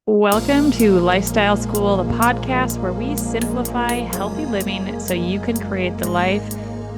Welcome to Lifestyle School, the podcast where we simplify healthy living so you can create the life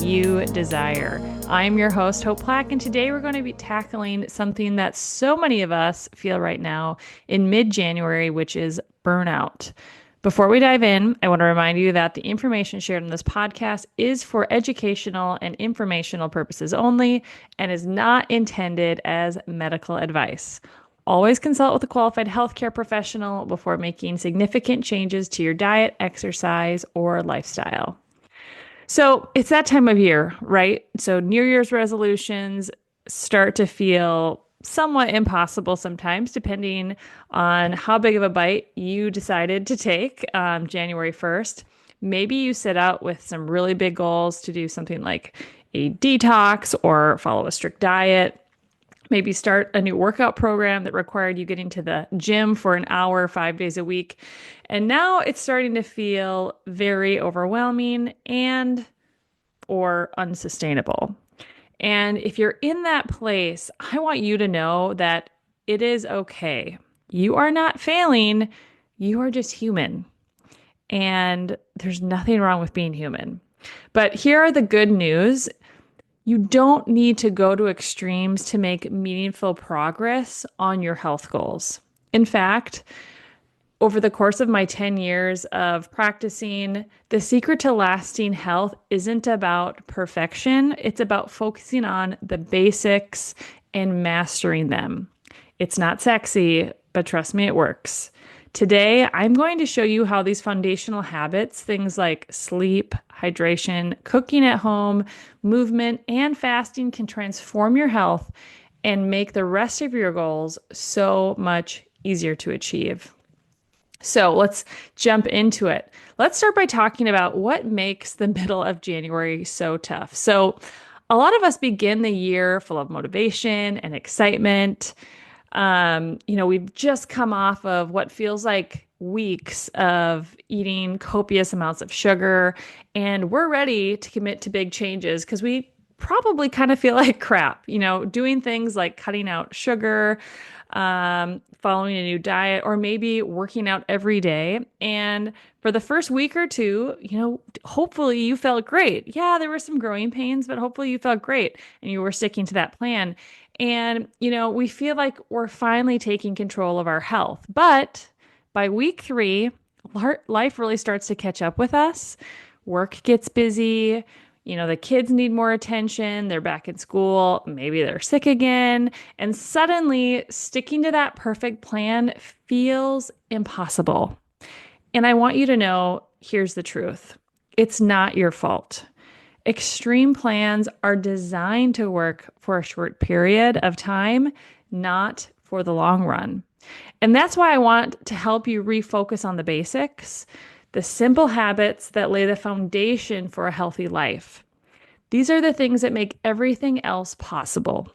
you desire. I'm your host, Hope Plack, and today we're going to be tackling something that so many of us feel right now in mid-January, which is burnout. Before we dive in, I want to remind you that the information shared in this podcast is for educational and informational purposes only and is not intended as medical advice. Always consult with a qualified healthcare professional before making significant changes to your diet, exercise, or lifestyle. So it's that time of year, right? So New Year's resolutions start to feel somewhat impossible sometimes, depending on how big of a bite you decided to take January 1st. Maybe you set out with some really big goals to do something like a detox or follow a strict diet. Maybe start a new workout program that required you getting to the gym for an hour, 5 days a week. And now it's starting to feel very overwhelming and or unsustainable. And if you're in that place, I want you to know that it is okay. You are not failing. You are just human. And there's nothing wrong with being human. But here are the good news. You don't need to go to extremes to make meaningful progress on your health goals. In fact, over the course of my 10 years of practicing, the secret to lasting health isn't about perfection. It's about focusing on the basics and mastering them. It's not sexy, but trust me, it works. Today, I'm going to show you how these foundational habits, things like sleep, hydration, cooking at home, movement, and fasting, can transform your health and make the rest of your goals so much easier to achieve. So let's jump into it. Let's start by talking about what makes the middle of January so tough. So, a lot of us begin the year full of motivation and excitement. We've just come off of what feels like weeks of eating copious amounts of sugar, and we're ready to commit to big changes because we probably kind of feel like crap, doing things like cutting out sugar, following a new diet, or maybe working out every day. And for the first week or two, hopefully you felt great. Yeah, there were some growing pains, but hopefully you felt great and you were sticking to that plan. And, we feel like we're finally taking control of our health. But by week 3, life really starts to catch up with us. Work gets busy. The kids need more attention. They're back in school. Maybe they're sick again. And suddenly, sticking to that perfect plan feels impossible. And I want you to know, here's the truth. It's not your fault. Extreme plans are designed to work for a short period of time, not for the long run. And that's why I want to help you refocus on the basics, the simple habits that lay the foundation for a healthy life. These are the things that make everything else possible.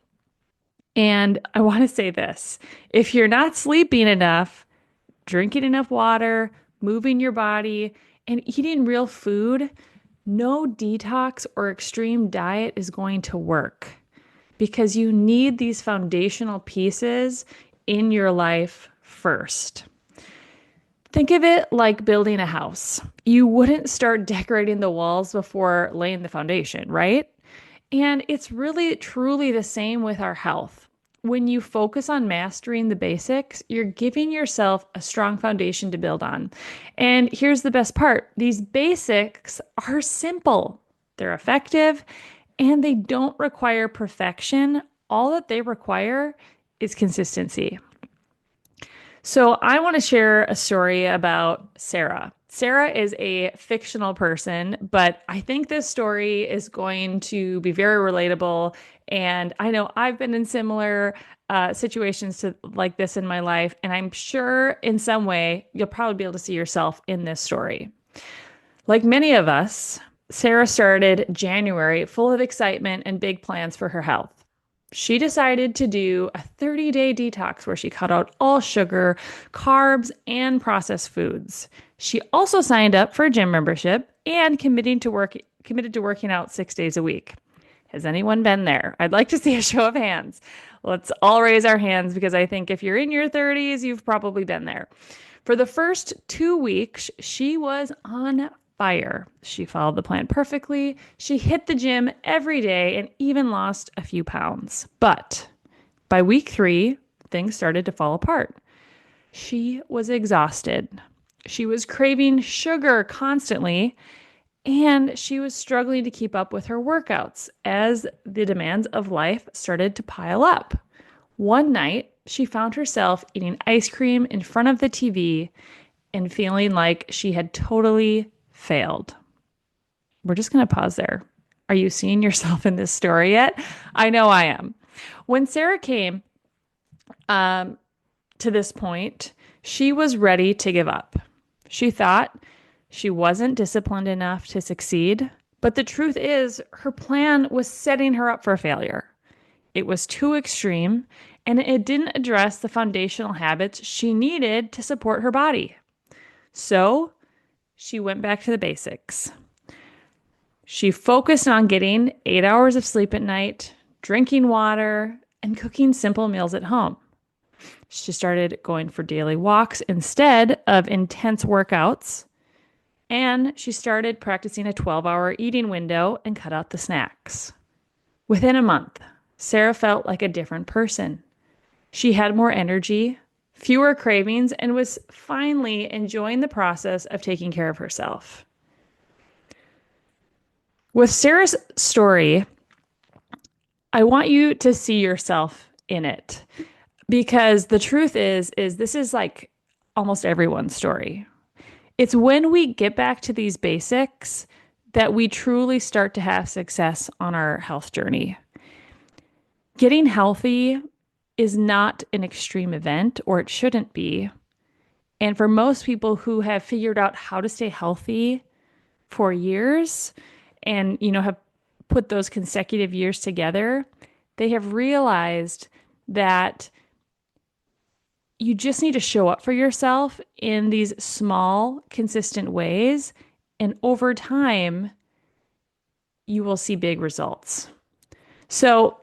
And I want to say this, if you're not sleeping enough, drinking enough water, moving your body, and eating real food, no detox or extreme diet is going to work because you need these foundational pieces in your life first. Think of it like building a house. You wouldn't start decorating the walls before laying the foundation, right? And it's really, truly the same with our health. When you focus on mastering the basics, you're giving yourself a strong foundation to build on. And here's the best part. These basics are simple. They're effective and they don't require perfection. All that they require is consistency. So I want to share a story about Sarah. Sarah is a fictional person, but I think this story is going to be very relatable. And I know I've been in similar situations like this in my life, and I'm sure in some way you'll probably be able to see yourself in this story. Like many of us, Sarah started January full of excitement and big plans for her health. She decided to do a 30-day detox where she cut out all sugar, carbs, and processed foods. She also signed up for a gym membership and committed to working out 6 days a week. Has anyone been there? I'd like to see a show of hands. Let's all raise our hands because I think if you're in your 30s, you've probably been there. For the first 2 weeks, she was on fire. She followed the plan perfectly. She hit the gym every day and even lost a few pounds. But by week 3, things started to fall apart. She was exhausted. She was craving sugar constantly, and she was struggling to keep up with her workouts as the demands of life started to pile up. One night, she found herself eating ice cream in front of the TV and feeling like she had totally failed. We're just going to pause there. Are you seeing yourself in this story yet? I know I am. When Sarah came to this point, she was ready to give up. She thought she wasn't disciplined enough to succeed, but the truth is, her plan was setting her up for failure. It was too extreme, and it didn't address the foundational habits she needed to support her body. So she went back to the basics. She focused on getting 8 hours of sleep at night, drinking water, and cooking simple meals at home. She started going for daily walks instead of intense workouts. And she started practicing a 12-hour eating window and cut out the snacks. Within a month, Sarah felt like a different person. She had more energy, fewer cravings, and was finally enjoying the process of taking care of herself. With Sarah's story, I want you to see yourself in it. Because the truth is this is like almost everyone's story. It's when we get back to these basics that we truly start to have success on our health journey. Getting healthy is not an extreme event, or it shouldn't be. And for most people who have figured out how to stay healthy for years and, have put those consecutive years together, they have realized that you just need to show up for yourself in these small, consistent ways. And over time, you will see big results. So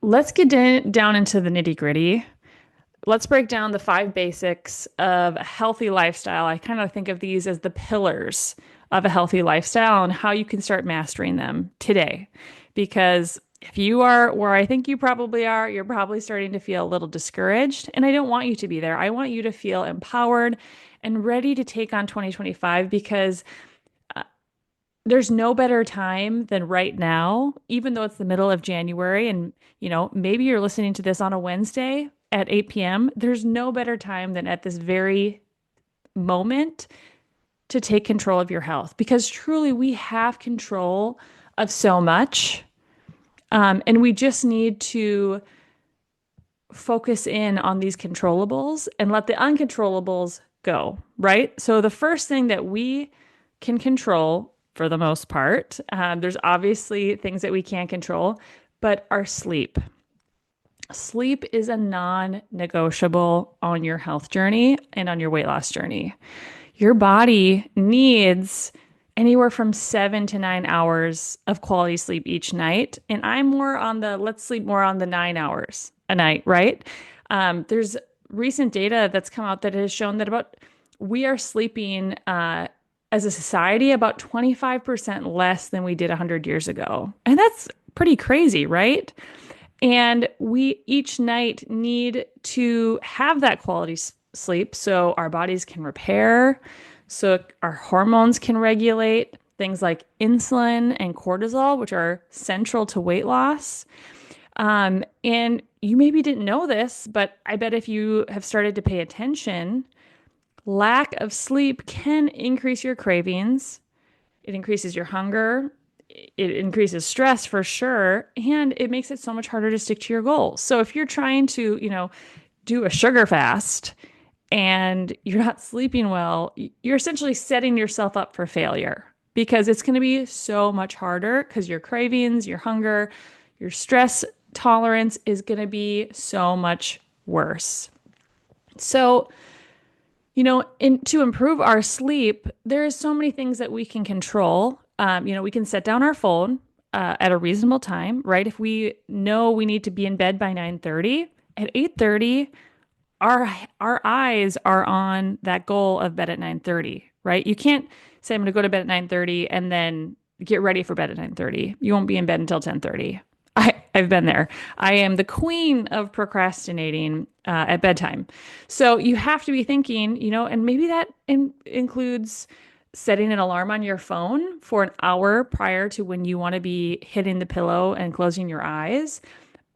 let's get down into the nitty gritty. Let's break down the 5 basics of a healthy lifestyle. I kind of think of these as the pillars of a healthy lifestyle and how you can start mastering them today. Because if you are where I think you probably are, you're probably starting to feel a little discouraged. And I don't want you to be there. I want you to feel empowered and ready to take on 2025 because there's no better time than right now, even though it's the middle of January and, maybe you're listening to this on a Wednesday at 8 p.m. There's no better time than at this very moment to take control of your health because truly we have control of so much. And we just need to focus in on these controllables and let the uncontrollables go, right? So the first thing that we can control for the most part, there's obviously things that we can't control, but our sleep. Sleep is a non-negotiable on your health journey and on your weight loss journey. Your body needs anywhere from 7 to 9 hours of quality sleep each night. And I'm more on let's sleep more on the 9 hours a night, right? There's recent data that's come out that has shown that we are sleeping as a society about 25% less than we did 100 years ago. And that's pretty crazy, right? And we each night need to have that quality sleep so our bodies can repair, so our hormones can regulate, things like insulin and cortisol, which are central to weight loss. And you maybe didn't know this, but I bet if you have started to pay attention, lack of sleep can increase your cravings. It increases your hunger. It increases stress for sure. And it makes it so much harder to stick to your goals. So if you're trying to, do a sugar fast and you're not sleeping well, you're essentially setting yourself up for failure because it's going to be so much harder because your cravings, your hunger, your stress tolerance is going to be so much worse. So, to improve our sleep, there is so many things that we can control. We can set down our phone. at a reasonable time, right? If we know we need to be in bed by 9:30, at 8:30, our eyes are on that goal of bed at 9:30, right? You can't say I'm going to go to bed at 9:30 and then get ready for bed at 9:30. You won't be in bed until 10:30. I've been there. I am the queen of procrastinating at bedtime. So you have to be thinking, and maybe that includes setting an alarm on your phone for an hour prior to when you want to be hitting the pillow and closing your eyes.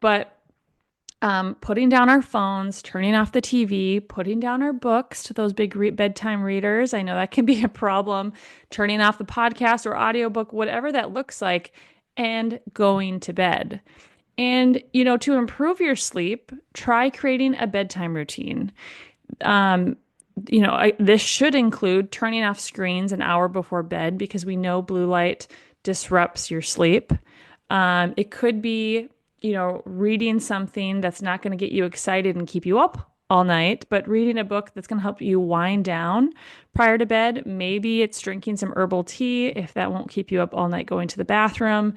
But putting down our phones, turning off the TV, putting down our books to those big bedtime readers. I know that can be a problem. Turning off the podcast or audiobook, whatever that looks like, and going to bed. And, to improve your sleep, try creating a bedtime routine. This should include turning off screens an hour before bed because we know blue light disrupts your sleep. It could be reading something that's not going to get you excited and keep you up all night, but reading a book that's going to help you wind down prior to bed. Maybe it's drinking some herbal tea if that won't keep you up all night going to the bathroom.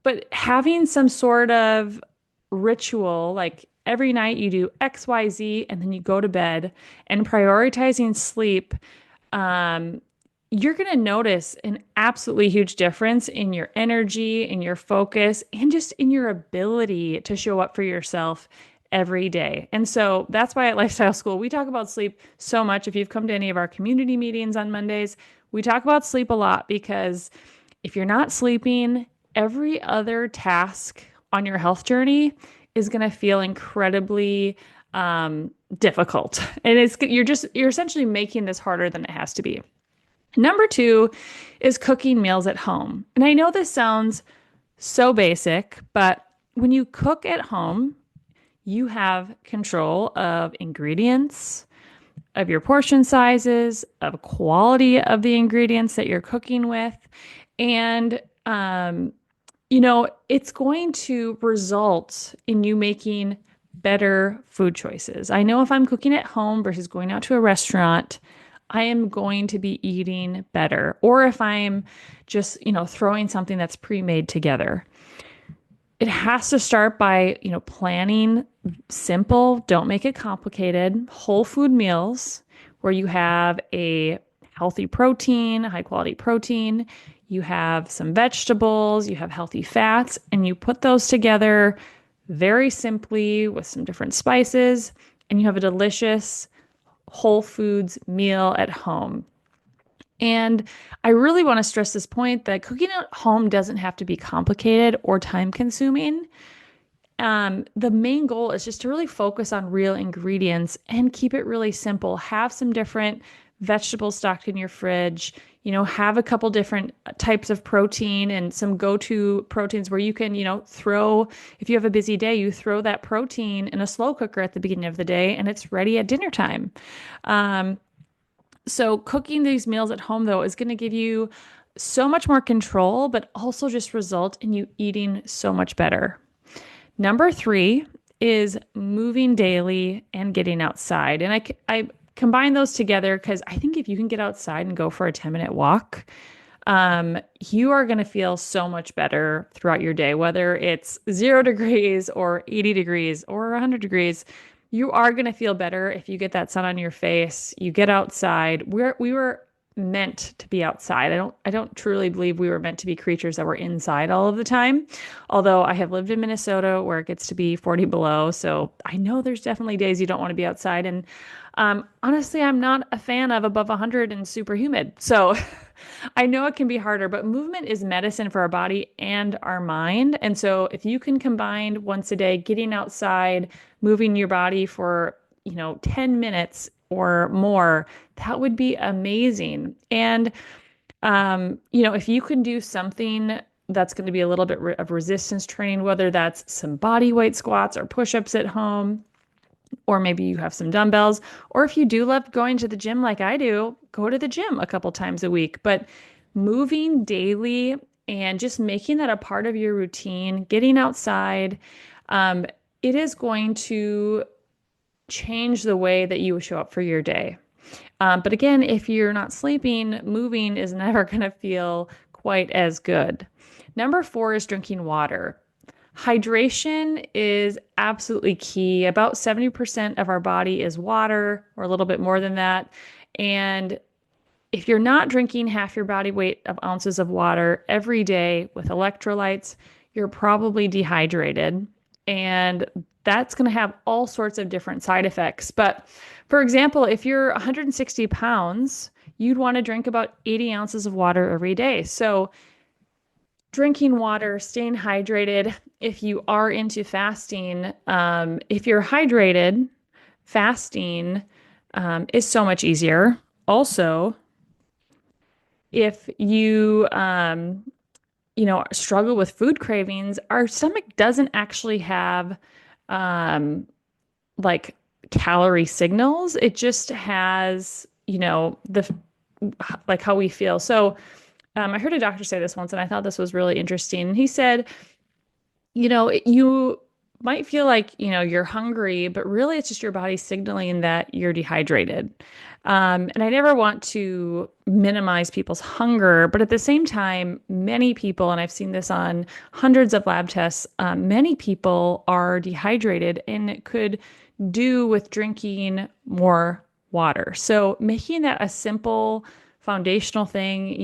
But having some sort of ritual, like every night you do X, Y, Z, and then you go to bed and prioritizing sleep, you're going to notice an absolutely huge difference in your energy, in your focus, and just in your ability to show up for yourself every day. And so that's why at Lifestyle School, we talk about sleep so much. If you've come to any of our community meetings on Mondays, we talk about sleep a lot because if you're not sleeping, every other task on your health journey is going to feel incredibly difficult. And you're essentially making this harder than it has to be. Number 2 is cooking meals at home. And I know this sounds so basic, but when you cook at home, you have control of ingredients, of your portion sizes, of quality of the ingredients that you're cooking with. And, it's going to result in you making better food choices. I know if I'm cooking at home versus going out to a restaurant, I am going to be eating better. Or if I'm just, throwing something that's pre-made together. It has to start by, planning simple, don't make it complicated, whole food meals where you have a healthy protein, high quality protein, you have some vegetables, you have healthy fats, and you put those together very simply with some different spices, and you have a delicious whole foods meal at home. And I really want to stress this point that cooking at home doesn't have to be complicated or time consuming. The main goal is just to really focus on real ingredients and keep it really simple. Have some different vegetables stocked in your fridge, have a couple different types of protein and some go-to proteins where you can, if you have a busy day, you throw that protein in a slow cooker at the beginning of the day and it's ready at dinner time. So cooking these meals at home, though, is going to give you so much more control, but also just result in you eating so much better. Number 3 is moving daily and getting outside. And I combine those together because I think if you can get outside and go for a 10-minute walk, you are going to feel so much better throughout your day, whether it's 0 degrees or 80 degrees or 100 degrees. You are going to feel better if you get that sun on your face, you get outside. We were meant to be outside. I don't truly believe we were meant to be creatures that were inside all of the time. Although I have lived in Minnesota where it gets to be 40 below. So I know there's definitely days you don't want to be outside. And honestly, I'm not a fan of above 100 and super humid. So I know it can be harder, but movement is medicine for our body and our mind. And so if you can combine once a day, getting outside, moving your body for, 10 minutes or more, that would be amazing. And, if you can do something that's going to be a little bit of resistance training, whether that's some body weight squats or push-ups at home, or maybe you have some dumbbells, or if you do love going to the gym like I do, go to the gym a couple times a week. But moving daily and just making that a part of your routine, getting outside, it is going to change the way that you show up for your day. But again, if you're not sleeping, moving is never going to feel quite as good. Number four is drinking water. Hydration is absolutely key. About 70% of our body is water, or a little bit more than that. And if you're not drinking half your body weight of ounces of water every day with electrolytes, you're probably dehydrated. And that's going to have all sorts of different side effects. But for example, if you're 160 pounds, you'd want to drink about 80 ounces of water every day. So drinking water, staying hydrated. If you are into fasting, if you're hydrated, fasting is so much easier. Also, if you struggle with food cravings, our stomach doesn't actually have um, like calorie signals. It just has, the like how we feel. So I heard a doctor say this once, and I thought this was really interesting. He said, you might feel like, you're hungry, but really it's just your body signaling that you're dehydrated. And I never want to minimize people's hunger, but at the same time, many people, and I've seen this on hundreds of lab tests, many people are dehydrated and it could do with drinking more water. So making that a simple foundational thing,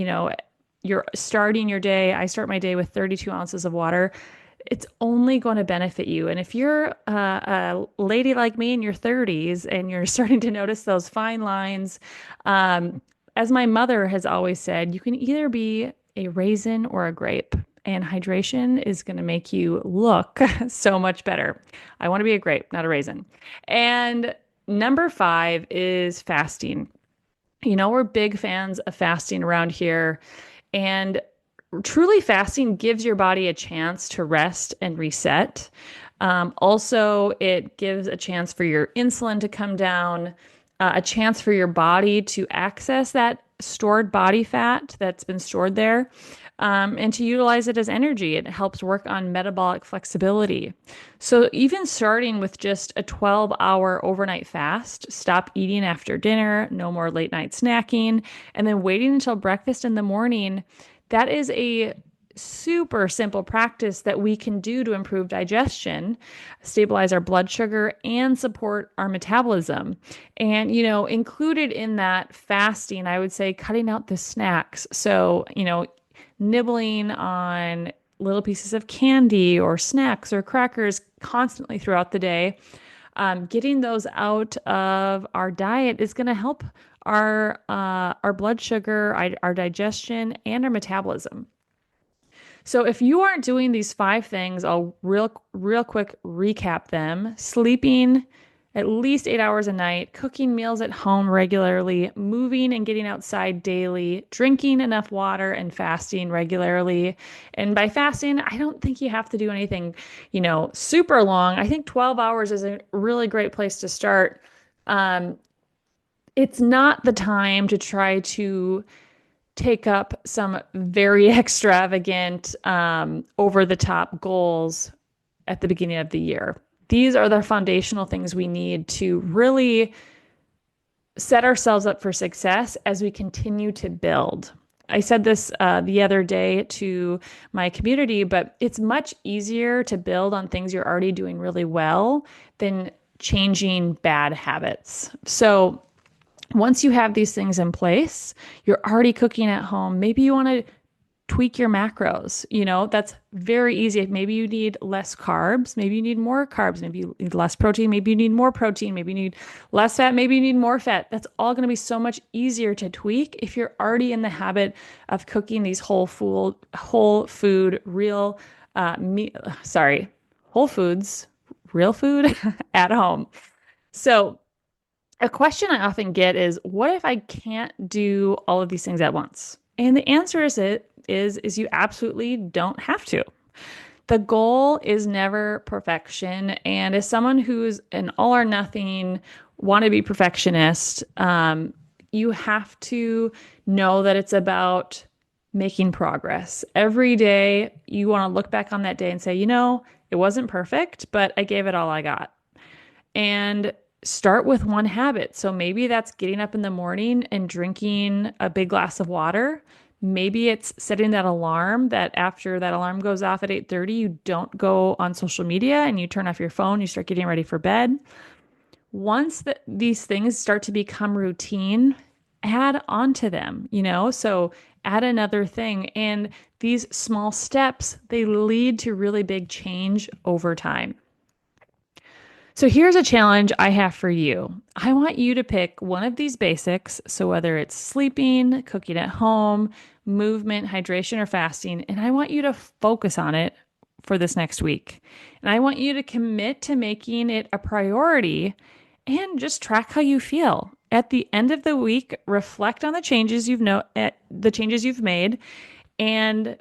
you're starting your day. I start my day with 32 ounces of water. It's only going to benefit you. And if you're a lady like me in your 30s and you're starting to notice those fine lines, as my mother has always said, you can either be a raisin or a grape, and hydration is going to make you look so much better. I want to be a grape, not a raisin. And number five is fasting. We're big fans of fasting around here. And truly fasting gives your body a chance to rest and reset. Also, it gives a chance for your insulin to come down, a chance for your body to access that stored body fat that's been stored there, and to utilize it as energy. It helps work on metabolic flexibility. So even starting with just a 12-hour overnight fast, stop eating after dinner, no more late night snacking, and then waiting until breakfast in the morning, that is a super simple practice that we can do to improve digestion, stabilize our blood sugar, and support our metabolism. And, included in that fasting, I would say cutting out the snacks. So, nibbling on little pieces of candy or snacks or crackers constantly throughout the day. Getting those out of our diet is going to help our blood sugar, our digestion, and our metabolism. So if you aren't doing these five things, I'll real quick recap them. Sleeping at least 8 hours a night, cooking meals at home regularly, moving and getting outside daily, drinking enough water, and fasting regularly. And by fasting, I don't think you have to do anything, super long. I think 12 hours is a really great place to start. It's not the time to try to take up some very extravagant, over the top goals at the beginning of the year. These are the foundational things we need to really set ourselves up for success as we continue to build. I said this the other day to my community, but it's much easier to build on things you're already doing really well than changing bad habits. So once you have these things in place, you're already cooking at home. Maybe you want to tweak your macros. That's very easy. Maybe you need less carbs. Maybe you need more carbs. Maybe you need less protein. Maybe you need more protein. Maybe you need less fat. Maybe you need more fat. That's all going to be so much easier to tweak if you're already in the habit of cooking these whole food, real whole foods, real food at home. So a question I often get is, what if I can't do all of these things at once? And the answer is you absolutely don't have to. The goal is never perfection. And as someone who's an all or nothing, wannabe perfectionist, you have to know that it's about making progress. Every day, you want to look back on that day and say, it wasn't perfect, but I gave it all I got. And start with one habit. So maybe that's getting up in the morning and drinking a big glass of water. Maybe it's setting that alarm that after that alarm goes off at 8:30, you don't go on social media and you turn off your phone, you start getting ready for bed. Once these things start to become routine, add on to them, so add another thing. And these small steps, they lead to really big change over time. So here's a challenge I have for you. I want you to pick one of these basics. So whether it's sleeping, cooking at home, movement, hydration, or fasting, and I want you to focus on it for this next week. And I want you to commit to making it a priority and just track how you feel. At the end of the week, reflect on the changes you've made and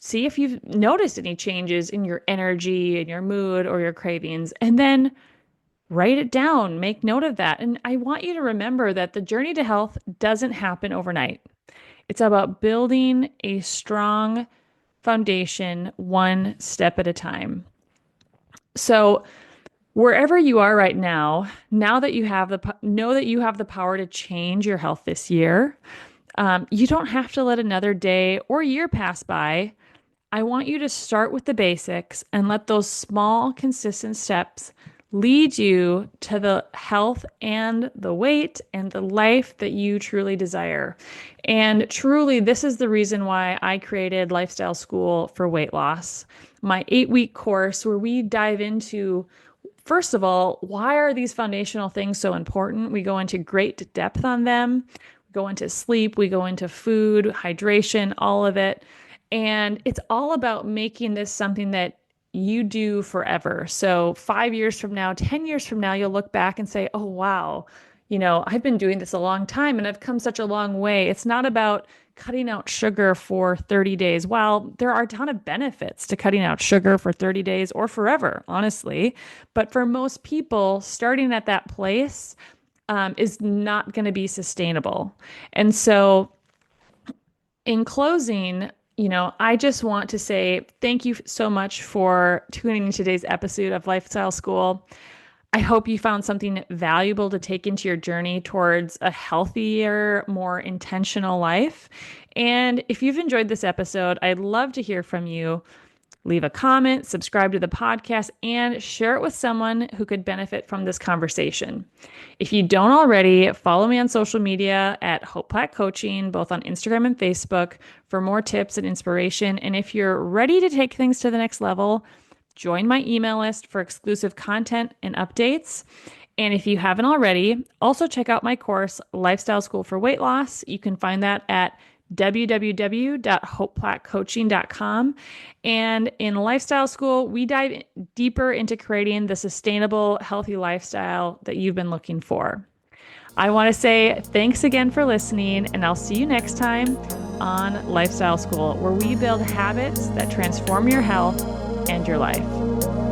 see if you've noticed any changes in your energy and your mood or your cravings, and then write it down, make note of that. And I want you to remember that the journey to health doesn't happen overnight. It's about building a strong foundation one step at a time. So wherever you are right now, know that you have the power to change your health this year. You don't have to let another day or year pass by. I want you to start with the basics and let those small, consistent steps lead you to the health and the weight and the life that you truly desire. And truly, this is the reason why I created Lifestyle School for Weight Loss, my 8-week course where we dive into, first of all, why are these foundational things so important? We go into great depth on them. We go into sleep, we go into food, hydration, all of it. And it's all about making this something that you do forever. So 5 years from now, 10 years from now, you'll look back and say, oh, wow, I've been doing this a long time and I've come such a long way. It's not about cutting out sugar for 30 days. While there are a ton of benefits to cutting out sugar for 30 days or forever, honestly. But for most people, starting at that place is not going to be sustainable. And so in closing, I just want to say thank you so much for tuning in today's episode of Lifestyle School. I hope you found something valuable to take into your journey towards a healthier, more intentional life. And if you've enjoyed this episode, I'd love to hear from you. Leave a comment, subscribe to the podcast, and share it with someone who could benefit from this conversation. If you don't already, follow me on social media at Hope Platt Coaching, both on Instagram and Facebook, for more tips and inspiration. And if you're ready to take things to the next level, join my email list for exclusive content and updates. And if you haven't already, also check out my course, Lifestyle School for Weight Loss. You can find that at www.hopeplattcoaching.com. And in Lifestyle School, we dive deeper into creating the sustainable, healthy lifestyle that you've been looking for. I want to say thanks again for listening, and I'll see you next time on Lifestyle School, where we build habits that transform your health and your life.